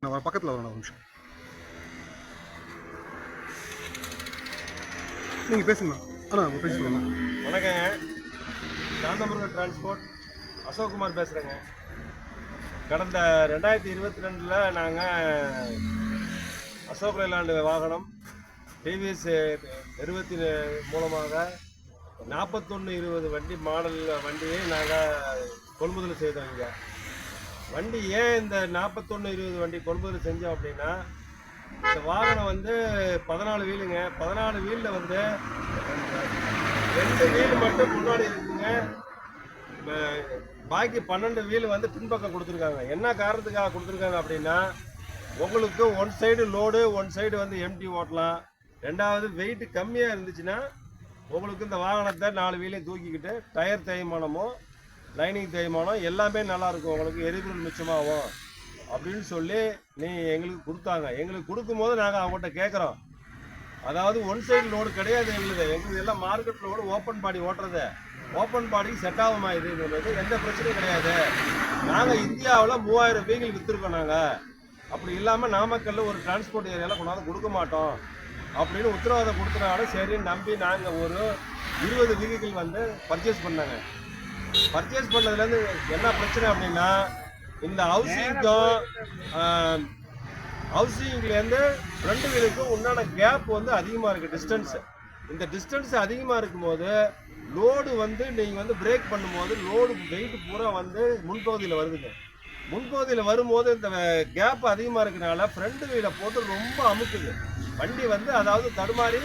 நான் பக்கத்தில் வரணும் ஒரு நிமிஷம். நீங்கள் பேசுங்க. உங்கள் பேசி சொல்லுங்கள். வணக்கங்க, சாந்தமுருகன் டிரான்ஸ்போர்ட் அசோக்குமார் பேசுகிறேங்க. கடந்த 2022 நாங்கள் அசோக் லேலாண்டு வாகனம் டிவிஎஸ் 20 மூலமாக 4120 வண்டி மாடல் வண்டியை நாங்கள் கொள்முதல் செய்தோங்க. வண்டி ஏன் இந்த 4120 வண்டி கொள்முதல் செஞ்சோம் அப்படின்னா, இந்த வாகனம் வந்து 14 வீலுங்க. 14 வீலில் வந்து 2 வீல் மட்டும் முன்னாடி இருக்குங்க. பாக்கி 12 வீல் வந்து பின்பக்கம் கொடுத்துருக்காங்க. என்ன காரணத்துக்காக கொடுத்துருக்காங்க அப்படின்னா, உங்களுக்கு one side load, one side வந்து எம்டி ஓட்டலாம். ரெண்டாவது வெயிட் கம்மியாக இருந்துச்சுன்னா உங்களுக்கு இந்த வாகனத்தை 4 வீலையும் தூக்கிக்கிட்டு டயர் தேய்மானமோ லைனிங் தேய்மானம் எல்லாமே நல்லாயிருக்கும், உங்களுக்கு எரிபொருள் மிச்சமாகும் அப்படின்னு சொல்லி எங்களுக்கு கொடுத்தாங்க. எங்களுக்கு கொடுக்கும்போது நாங்கள் அவங்கள்ட்ட கேட்குறோம், அதாவது ஒன் சைடு லோடு கிடையாது எங்களுக்கு எல்லாம் மார்க்கெட் லோடு ஓப்பன் பாடி ஓட்டுறது, ஓப்பன் பாடிக்கு செட் ஆகுமா இதுங்கிறது எந்த பிரச்சனையும் கிடையாது. நாங்கள் இந்தியாவில் 3000 வெஹிக்கிள் விற்றுருக்கோம். நாங்கள் அப்படி இல்லாமல் நாமக்கல்ல ஒரு டிரான்ஸ்போர்ட் ஏரியாவில் கொண்டாந்து கொடுக்க மாட்டோம் அப்படின்னு உத்தரவாதம் கொடுத்தனால சரின்னு நம்பி நாங்கள் ஒரு 20 வெஹிக்கிள் வந்து பர்ச்சேஸ் பண்ணாங்க. பர்ச்சேஸ் பண்ணதுலேருந்து என்ன பிரச்சனை அப்படின்னா, இந்த ஹவுசிங்லேருந்து ஃப்ரண்ட் வீலுக்கும் உண்டான கேப் வந்து அதிகமாக இருக்குது, டிஸ்டன்ஸு. இந்த டிஸ்டன்ஸ் அதிகமாக இருக்கும்போது லோடு வந்து நீங்கள் வந்து பிரேக் பண்ணும்போது லோடு வெயிட் பூரா வந்து முன்பகுதியில் வருதுங்க. முன்பகுதியில் வரும்போது இந்த கேப் அதிகமாக இருக்கிறனால ஃப்ரண்ட் வீலை போட்டு ரொம்ப அமுக்குது. வண்டி வந்து அதாவது தடுமாறி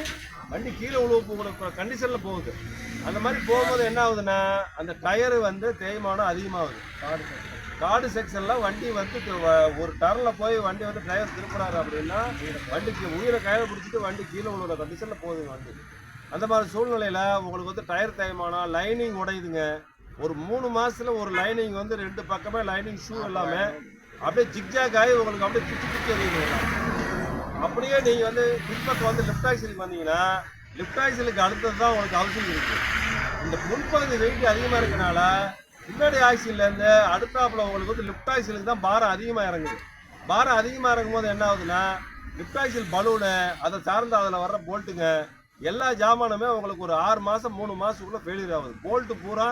வண்டி கீழே உழுவு கண்டிஷனில் போகுது. அந்த மாதிரி போகும்போது என்ன ஆகுதுன்னா, அந்த டயரு வந்து தேய்மானம் அதிகமாகுது. காடு செக்ஷனில் வண்டி வந்து ஒரு டர்னில் போய் வண்டி வந்து டிரைவர் திருப்புறாரு அப்படின்னா வண்டிக்கு உயிரை கையில் பிடிச்சிட்டு வண்டி கீழே உள்ள கண்டிஷனில் போகுதுங்க வண்டி. அந்த மாதிரி சூழ்நிலையில் உங்களுக்கு வந்து டயர் தேய்மானம், லைனிங் உடையுதுங்க. ஒரு 3 மாதத்தில் ஒரு லைனிங் வந்து 2 பக்கமே லைனிங் ஷூ எல்லாமே அப்படியே ஜிக்ஜாக் ஆகி உங்களுக்கு அப்படியே சுற்றி சுற்றி எறியுங்க. அப்படியே நீங்கள் வந்து பின்பக்கம் வந்து லெஃப்ட் ஆக்சிலுக்கு வந்தீங்கன்னா லெஃப்ட் ஆக்சிலுக்கு அடுத்தது தான் உங்களுக்கு ஹவுசிங் இருக்குது. இந்த முன்பகுதி வெயிட் அதிகமாக இருக்கனால பின்னாடி ஆக்சிலேருந்து அடுத்தாப்புல உங்களுக்கு வந்து லெஃப்ட் ஆக்சிலுக்கு தான் பாரம் அதிகமாக இறங்குது. பாரம் அதிகமாக இறங்கும் போது என்ன ஆகுதுன்னா, லெஃப்ட் ஆக்சில் பலூனு, அதை சார்ந்து அதில் வர்ற போல்ட்டுங்க, எல்லா ஜாமானுமே உங்களுக்கு ஒரு 6 மாதம் 3 மாதத்துக்குள்ளே ஃபெயிலியர் ஆகுது. போல்ட்டு பூரா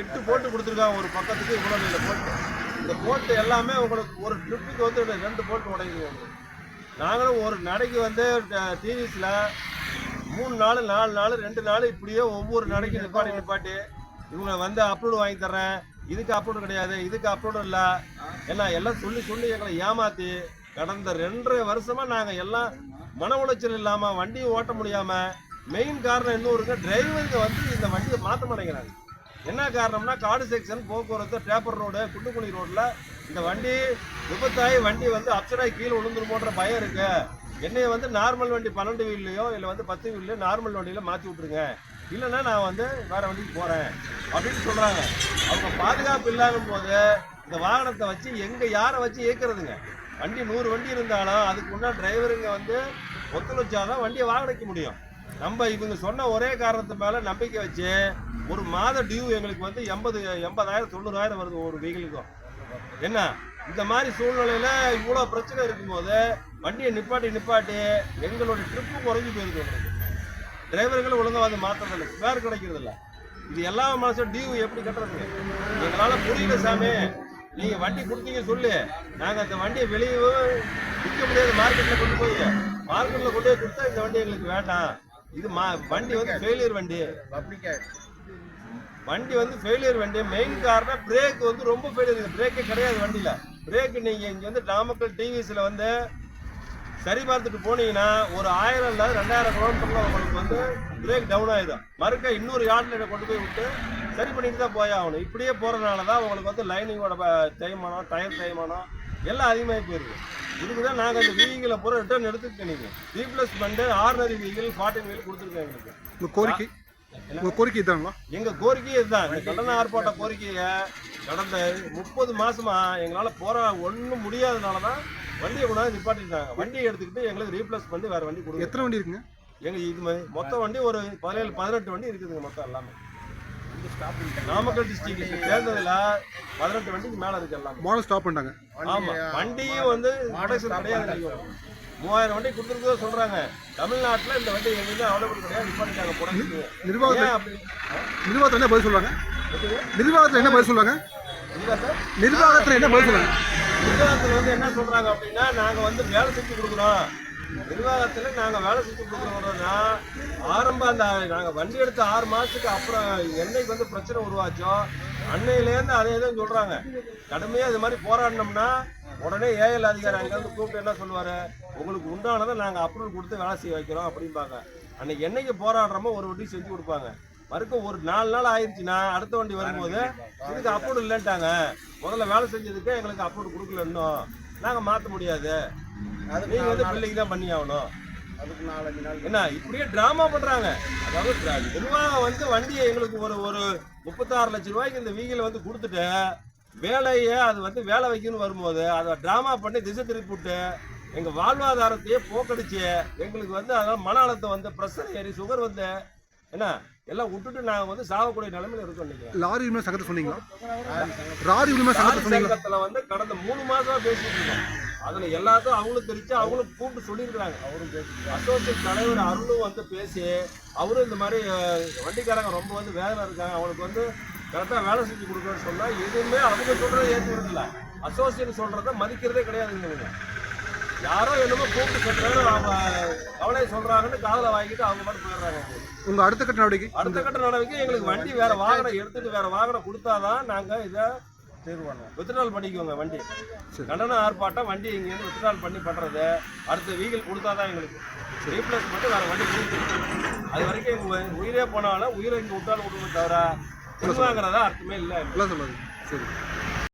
8 போல்ட்டு கொடுத்துருக்காங்க ஒரு பக்கத்துக்கு, இவ்வளோ நீல போல்ட்டு. இந்த போல்ட்டு எல்லாமே உங்களுக்கு ஒரு ட்ரிப்புக்கு வந்து 2 போல்ட்டு உடையுது. நாங்களும் ஒரு நடைக்கு வந்து டிவிஸில் 3 நாள் 4 நாள் 2 நாள் இப்படியே ஒவ்வொரு நடைக்கு நிப்பாட்டி இவங்க வந்து அப்லோடு வாங்கி தர்றேன், இதுக்கு அப்லோடு கிடையாது, இதுக்கு அப்லோடு இல்லை, எல்லாம் சொல்லி எங்களை ஏமாற்றி கடந்த 2.5 வருஷமாக நாங்கள் எல்லாம் மன உளைச்சல் இல்லாமல் வண்டியும் ஓட்ட முடியாமல், மெயின் காரணம் இன்னொருங்க, டிரைவருங்க வந்து இந்த வண்டியை மாற்ற மாட்டேங்கிறாங்க. என்ன காரணம்னா, காடு செக்ஷன் போக்குவரத்து டேப்பர் ரோடு குண்டுக்குழி ரோட்டில் இந்த வண்டி விபத்தாகி வண்டி வந்து அப்சடாகி கீழே விழுந்துருமோன்ற பயம் இருக்கு. என்னைய வந்து நார்மல் வண்டி 12 வீல்லையோ இல்லை வந்து 10 வீல்லையோ நார்மல் வண்டியில் மாற்றி விட்ருங்க, இல்லைன்னா நான் வந்து வேறு வண்டிக்கு போகிறேன் அப்படின்னு சொல்கிறாங்க. அவங்க பாதுகாப்பு இல்லாத போது இந்த வாகனத்தை வச்சு யாரை வச்சு இயக்கிறதுங்க? வண்டி 100 வண்டி இருந்தாலும் அதுக்கு முன்னாடி டிரைவருங்க வந்து ஒத்துழைச்சாதான் வண்டியை வாகனிக்க முடியும். நம்ம இவங்க சொன்ன ஒரே காரணத்து மேலே நம்பிக்கை வச்சு ஒரு மாத டியூ எங்களுக்கு வந்து 80,000 90,000 வருது ஒரு வெஹிக்கிளுக்கும். என்ன இந்த மாதிரி சூழ்நிலையில் இவ்வளோ பிரச்சனை இருக்கும்போது வண்டியை நிப்பாட்டி எங்களோட ட்ரிப்பு குறைஞ்சி போயிருக்கு. டிரைவர்கள் ஒழுங்காக வந்து மாற்றுறதில்ல, ஸ்பேர் கிடைக்கிறதில்ல. இது எல்லா மாதம் டியூ எப்படி கட்டுறதுங்க? எங்களால் புரியல சாமி. நீங்கள் வண்டி கொடுத்தீங்க சொல்லி நாங்கள் அந்த வண்டியை வெளியே விற்க முடியாது, மார்க்கெட்டில் கொண்டு போய் கொடுத்தா இந்த வண்டி எங்களுக்கு வேண்டாம். இது வண்டி வந்து ஃபெயிலியர் வண்டி. மெயின் காரணம் பிரேக் வந்து ரொம்ப ஃபெயிலியர். பிரேக்கே கிடையாது வண்டியில். பிரேக்கு நீங்கள் இங்கே வந்து நாமக்கல் டிவிஸில் வந்து சரி பார்த்துட்டு போனீங்கன்னா ஒரு 1000 இல்லை 2000 கிலோமீட்டரில் உங்களுக்கு வந்து பிரேக் டவுன் ஆகிடும். மறுக்க இன்னொரு யார்டில் கொண்டு போய் விட்டு சரி பண்ணிட்டு தான் போய் ஆகணும். இப்படியே போகிறதுனால தான் உங்களுக்கு வந்து லைனிங்கோட தேய்மானம், டயர் தேய்மானம் எல்லாம் அதிகமாகி போயிருக்கு. இதுக்கு தான் நாங்கள் இந்த வீகிளை பூரா ரிட்டர்ன் எடுத்துக்கிட்டு நீங்கள் ரீப்ளேஸ்மெண்ட்டு ஆர்டினரி வீகிள் 14 வீல் கொடுத்துருக்கேன். எங்களுக்கு உங்கள் கோரிக்கை தாங்களா? எங்கள் கோரிக்கையே இதுதான். இந்த கண்டன ஆர்ப்பாட்ட கோரிக்கையை கடந்த 30 மாதமா எங்களால் ஒன்றும் முடியாதனால தான் வண்டியை கொண்டாந்து நிப்பாட்டிட்டாங்க. வண்டியை எடுத்துக்கிட்டு எங்களுக்கு ரீப்ளேஸ் பண்ணி வேறு வண்டி கொடுங்க. எத்தனை வண்டி இருக்குங்க? எங்கள் இது மொத்தம் வண்டி ஒரு 17 18 வண்டி இருக்குதுங்க மொத்தம் எல்லாமே. நாமக்கல் டிஸ்ட்ரிக்ட் சேர்ந்ததுல 18 வண்டிக்கு மேல இருக்கு எல்லாம். மாடல் ஸ்டாப் பண்ணிட்டாங்க. ஆமா, வண்டியும் வந்து ப்ரொடக்ஷன் கிடையாது. 3000 வண்டி கொடுத்துருக்கதா சொல்றாங்க. தமிழ்நாட்டுல இந்த வண்டி எங்கேயுமே அவைலபிள் கிடையாது. நிப்பாட்டிட்டாங்க ப்ரொடக்ஷன். நிர்வாகத்தில் என்ன பதில் சொல்றாங்க? நிர்வாகத்தில் என்ன பதில் சொல்றாங்க? நிர்வாகத்தில் என்ன பதில் சொல்றாங்க? நிர்வாகத்தில் வந்து என்ன சொல்றாங்க அப்படின்னா, நாங்க வந்து வேலை செஞ்சு கொடுக்குறோம். நிர்வாகத்துல நாங்க வேலை செஞ்சு கொடுக்குறோம்னா, ஆரம்ப அந்த நாங்க வண்டி எடுத்த 6 மாசத்துக்கு அப்புறம் என்னைக்கு வந்து பிரச்சனை உருவாச்சோ அன்னையிலேருந்து அதே தான் சொல்றாங்க. கடுமையா இது மாதிரி போராடினோம்னா உடனே ஏஎல் அதிகாரி அங்க வந்து கூப்பிட்டு என்ன சொல்லுவாரு, உங்களுக்கு உண்டானதை நாங்க அப்ரூவல் கொடுத்து வேலை செய்ய வைக்கிறோம் அப்படிம்பாங்க. அன்னைக்கு என்னைக்கு போராடுறோமோ ஒரு வண்டி செஞ்சு கொடுப்பாங்க. மறுக்க ஒரு 4 நாள் ஆயிடுச்சுன்னா அடுத்த வண்டி வரும்போது இதுக்கு அப்ரூவல் இல்லைன்ட்டாங்க, முதல்ல வேலை செஞ்சதுக்கு எங்களுக்கு அப்ரூவல் கொடுக்கல, இன்னும் நாங்க மாற்ற முடியாது, நீங்க வந்து பில்லிங் தான் பண்ணி ஆகணும். அதுக்கு 4-5 நாள் என்ன இப்படியே டிராமா பண்றாங்க. அதாவது நிர்வாகம் வந்து வண்டியை எங்களுக்கு ஒரு 36 லட்சம் ரூபாய்க்கு இந்த வீகில வந்து கொடுத்துட்டு வேலையை அது வந்து வேலை வைக்கணும்னு வரும்போது அதை டிராமா பண்ணி திசை திருப்பி விட்டு எங்க வாழ்வாதாரத்தையே போக்கடிச்சு எங்களுக்கு வந்து அதான் மன அழுத்தம் வந்து பிரஷர் ஏறி சுகர் வந்து என்ன எல்லாம் விட்டுட்டு நாங்க வந்து சாகக்கூடிய நிலைமையில இருக்கோம். இன்னைக்கு லாரி உரிமை சங்கத்தை சொன்னீங்களா? லாரி உரிமை சங்கத்துல வந்து கடந்த 3 மாசமா பேசிட்டு இருக்கோம். அதுல எல்லாத்தையும் அவங்களும் தெரிஞ்சு அவங்களும் கூப்பிட்டு சொல்லியிருக்கிறாங்க. அவரும் பேசி அசோசியேட் தலைவர் அருளும் வந்து பேசி அவரும் இந்த மாதிரி வண்டிக்காரங்க ரொம்ப வந்து வேதனை இருக்காங்க, அவங்களுக்கு வந்து கரெக்டாக வேலை செஞ்சு கொடுக்குறேன்னு சொன்னா எதுவுமே அவங்க சொல்றதை ஏற்றுக்கிறதில்ல, அசோசியேட் சொல்றதை மதிக்கிறதே கிடையாதுங்க. யாரோ என்னமோ கூப்பிட்டு சொல்றாங்க, அவங்க கவலையை சொல்றாங்கன்னு காதலை வாங்கிட்டு அவங்க மட்டும் போயிடுறாங்க. உங்க அடுத்த கட்ட நடவடிக்கை எங்களுக்கு வண்டி வேற வாகனம் எடுத்துட்டு வேற வாகனம் கொடுத்தாதான் நாங்க இதை வித்ட்ரால் பண்ணிக்குவோங்க. வண்டி கண்டன ஆர்ப்பாட்டம் வண்டி இங்கேருந்து வித்ட்ரால் பண்ணி பண்றது அடுத்த வீகில் கொடுத்தாதான் எங்களுக்கு ரீப்ளேஸ் மட்டும் வேற வண்டி கொடுத்துருக்கு. அது வரைக்கும் எங்க உயிரே போனாலும் உயிரை இங்கே விட்டாலும் விடுவோம் தவிர வாங்குறதா அர்த்தமே இல்லை. சரி.